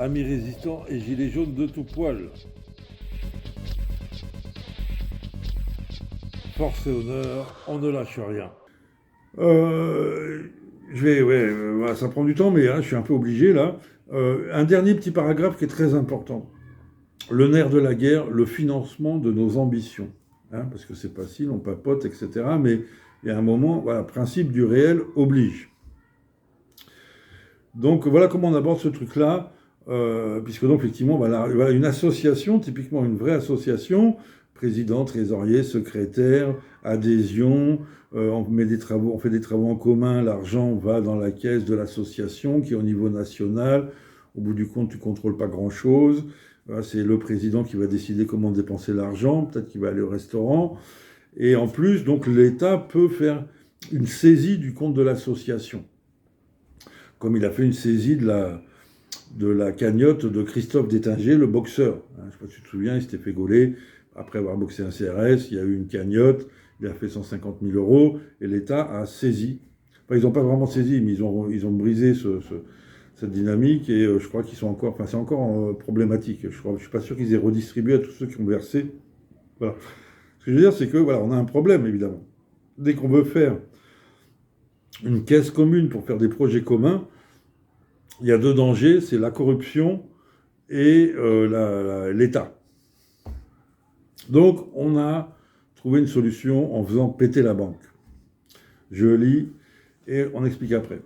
Amis résistants et gilets jaunes de tout poil. Force et honneur, on ne lâche rien. Ouais, ça prend du temps, mais je suis un peu obligé là. Un dernier petit paragraphe qui est très important. Le nerf de la guerre, le financement de nos ambitions. Parce que c'est pas facile, on papote, etc. Mais il y a un moment, voilà, principe du réel oblige. Donc voilà comment on aborde ce truc-là, puisque donc effectivement, voilà une association, typiquement une vraie association, président, trésorier, secrétaire, adhésion, on fait des travaux en commun, l'argent va dans la caisse de l'association qui est au niveau national. Au bout du compte, tu ne contrôles pas grand-chose. Voilà, c'est le président qui va décider comment dépenser l'argent, peut-être qu'il va aller au restaurant. Et en plus, donc l'État peut faire une saisie du compte de l'association, comme il a fait une saisie de la cagnotte de Christophe Détinger, le boxeur. Je ne sais pas si tu te souviens, il s'était fait gauler après avoir boxé un CRS, il y a eu une cagnotte, il a fait 150 000 euros, et l'État a saisi. Enfin, ils n'ont pas vraiment saisi, mais ils ont brisé cette dynamique, et je crois qu'ils sont encore, enfin c'est encore problématique. Je ne suis pas sûr qu'ils aient redistribué à tous ceux qui ont versé. Voilà. Ce que je veux dire, c'est que voilà, on a un problème, évidemment. Dès qu'on veut faire une caisse commune pour faire des projets communs, il y a deux dangers, c'est la corruption et l'État. Donc, on a trouvé une solution en faisant péter la banque. Je lis et on explique après.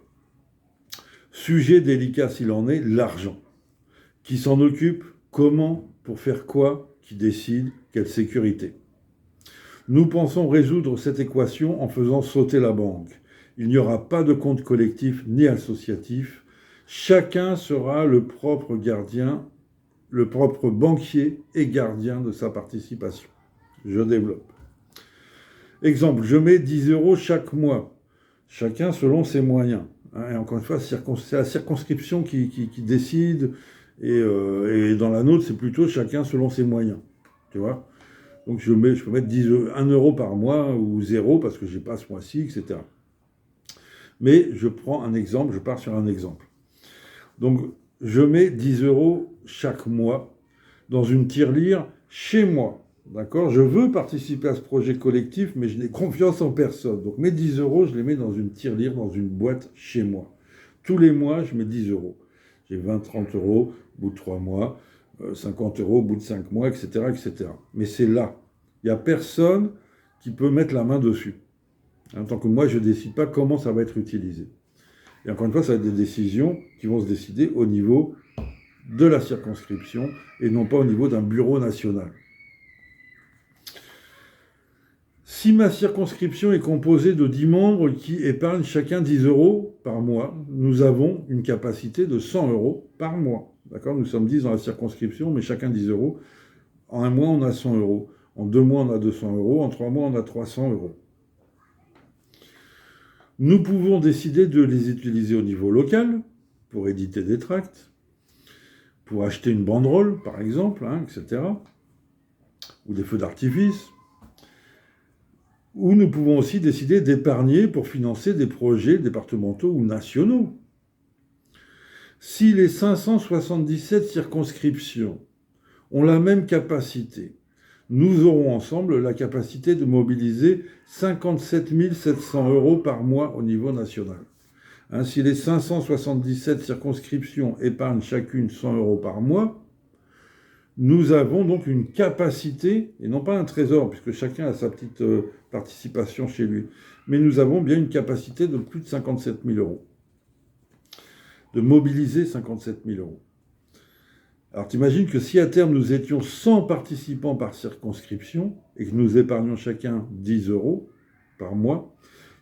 Sujet délicat s'il en est, l'argent. Qui s'en occupe, comment, pour faire quoi, qui décide, quelle sécurité. Nous pensons résoudre cette équation en faisant sauter la banque. Il n'y aura pas de compte collectif ni associatif. Chacun sera le propre gardien, le propre banquier et gardien de sa participation. Je développe. Exemple, je mets 10 euros chaque mois, chacun selon ses moyens. Et encore une fois, c'est la circonscription qui décide, et dans la nôtre, c'est plutôt chacun selon ses moyens. Tu vois ? Donc je peux mettre 1 euro par mois ou 0 parce que j'ai pas ce mois-ci, etc. Mais je prends un exemple, je pars sur un exemple. Donc je mets 10 euros chaque mois dans une tirelire chez moi. D'accord ? Je veux participer à ce projet collectif, mais je n'ai confiance en personne. Donc mes 10 euros, je les mets dans une tirelire, dans une boîte chez moi. Tous les mois, je mets 10 euros. J'ai 20, 30 euros au bout de 3 mois, 50 euros au bout de 5 mois, etc., etc. Mais c'est là. Il n'y a personne qui peut mettre la main dessus. Tant que moi, je ne décide pas comment ça va être utilisé. Et encore une fois, ça va être des décisions qui vont se décider au niveau de la circonscription et non pas au niveau d'un bureau national. Si ma circonscription est composée de 10 membres qui épargnent chacun 10 euros par mois, nous avons une capacité de 100 euros par mois. D'accord ? Nous sommes 10 dans la circonscription, mais chacun 10 euros. En un mois, on a 100 euros. En 2 mois, on a 200 euros. En 3 mois, on a 300 euros. Nous pouvons décider de les utiliser au niveau local, pour éditer des tracts, pour acheter une banderole, par exemple, etc., ou des feux d'artifice. Ou nous pouvons aussi décider d'épargner pour financer des projets départementaux ou nationaux. Si les 577 circonscriptions ont la même capacité, nous aurons ensemble la capacité de mobiliser 57 700 euros par mois au niveau national. Si les 577 circonscriptions épargnent chacune 100 euros par mois, nous avons donc une capacité, et non pas un trésor, puisque chacun a sa petite participation chez lui, mais nous avons bien une capacité de plus de 57 000 euros, de mobiliser 57 000 euros. Alors t'imagines que si à terme nous étions 100 participants par circonscription, et que nous épargnions chacun 10 euros par mois,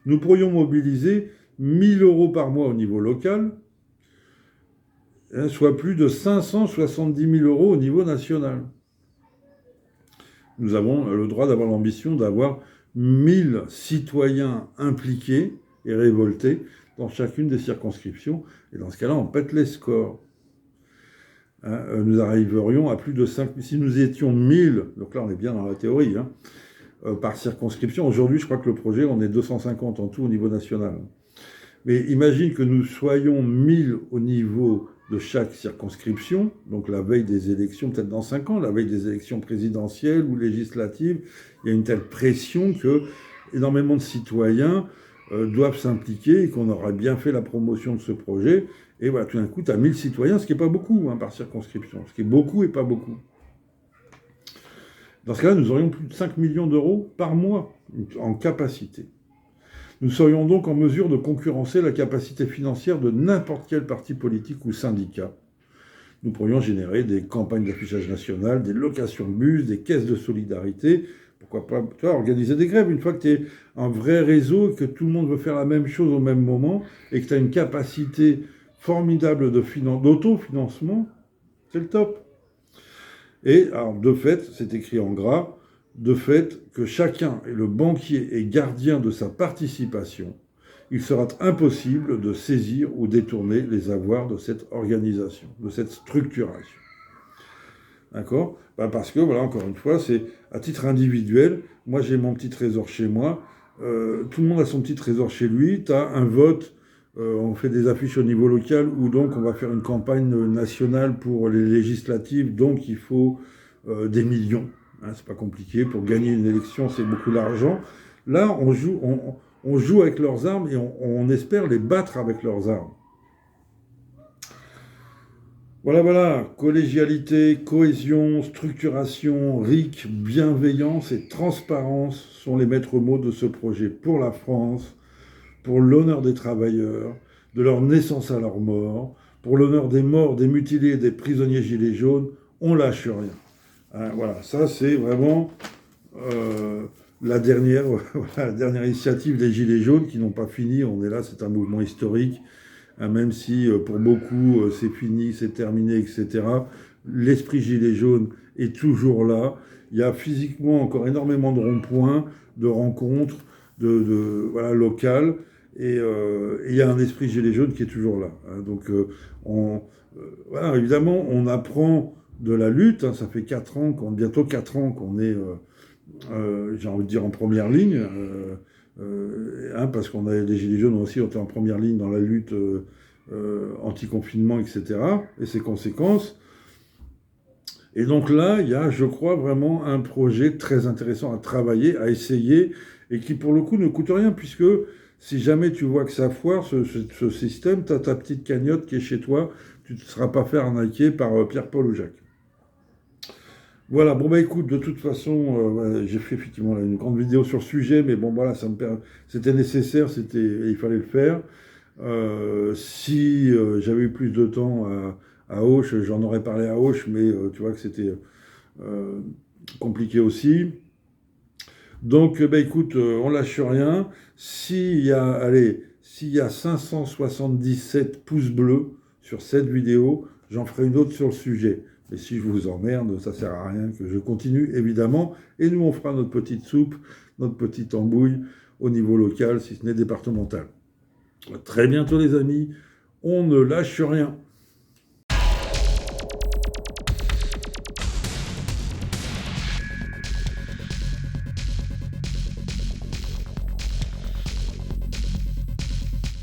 nous pourrions mobiliser 1 000 euros par mois au niveau local, soit plus de 570 000 euros au niveau national. Nous avons le droit d'avoir l'ambition d'avoir 1000 citoyens impliqués et révoltés dans chacune des circonscriptions. Et dans ce cas-là, on pète les scores. Nous arriverions à plus de 5 000. Si nous étions 1000, donc là on est bien dans la théorie, par circonscription. Aujourd'hui, je crois que le projet, on est 250 en tout au niveau national. Mais imagine que nous soyons 1000 au niveau de chaque circonscription, donc la veille des élections, peut-être dans 5 ans, la veille des élections présidentielles ou législatives, il y a une telle pression que énormément de citoyens doivent s'impliquer et qu'on aurait bien fait la promotion de ce projet. Et voilà, tout d'un coup, tu as 1000 citoyens, ce qui n'est pas beaucoup hein, par circonscription, ce qui est beaucoup et pas beaucoup. Dans ce cas-là, nous aurions plus de 5 millions d'euros par mois en capacité. Nous serions donc en mesure de concurrencer la capacité financière de n'importe quel parti politique ou syndicat. Nous pourrions générer des campagnes d'affichage national, des locations de bus, des caisses de solidarité. Pourquoi pas organiser des grèves une fois que tu es un vrai réseau et que tout le monde veut faire la même chose au même moment et que tu as une capacité formidable d'autofinancement, c'est le top. Et alors, de fait, c'est écrit en gras, de fait que chacun est le banquier et gardien de sa participation, il sera impossible de saisir ou détourner les avoirs de cette organisation, de cette structuration. D'accord ? Parce que, voilà, encore une fois, c'est à titre individuel. Moi, j'ai mon petit trésor chez moi. Tout le monde a son petit trésor chez lui. Tu as un vote. On fait des affiches au niveau local où donc on va faire une campagne nationale pour les législatives. Donc, il faut des millions. Hein, c'est pas compliqué. Pour gagner une élection, c'est beaucoup d'argent. Là, on joue avec leurs armes et on espère les battre avec leurs armes. Voilà, collégialité, cohésion, structuration, RIC, bienveillance et transparence sont les maîtres mots de ce projet pour la France, pour l'honneur des travailleurs, de leur naissance à leur mort, pour l'honneur des morts, des mutilés, des prisonniers gilets jaunes, on lâche rien. Hein, voilà, ça c'est vraiment la dernière initiative des gilets jaunes qui n'ont pas fini, on est là, c'est un mouvement historique. Même si pour beaucoup c'est fini, c'est terminé, etc. L'esprit gilet jaune est toujours là. Il y a physiquement encore énormément de ronds-points, de rencontres, voilà, locales. Et il y a un esprit gilet jaune qui est toujours là. Hein. Donc, voilà, évidemment, on apprend de la lutte. Hein. Ça fait bientôt 4 ans qu'on est, j'ai envie de dire, en première ligne. Parce qu'on les Gilets jaunes aussi ont été en première ligne dans la lutte anti-confinement, etc., et ses conséquences. Et donc là, il y a, je crois, vraiment un projet très intéressant à travailler, à essayer, et qui pour le coup ne coûte rien, puisque si jamais tu vois que ça foire, ce système, tu as ta petite cagnotte qui est chez toi, tu ne te seras pas fait arnaquer par Pierre, Paul ou Jacques. Voilà, bon écoute, de toute façon, j'ai fait effectivement une grande vidéo sur le sujet, mais bon voilà, c'était nécessaire, il fallait le faire. Si j'avais eu plus de temps à Auch, j'en aurais parlé à Auch, mais tu vois que c'était compliqué aussi. Donc écoute, on lâche rien. S'il y a 577 pouces bleus sur cette vidéo, j'en ferai une autre sur le sujet. Et si je vous emmerde, ça sert à rien que je continue, évidemment. Et nous, on fera notre petite soupe, notre petite embouille au niveau local, si ce n'est départemental. À très bientôt, les amis. On ne lâche rien.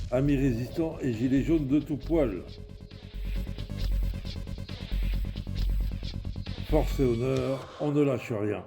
Amis résistants et gilets jaunes de tout poil. Force et honneur, on ne lâche rien.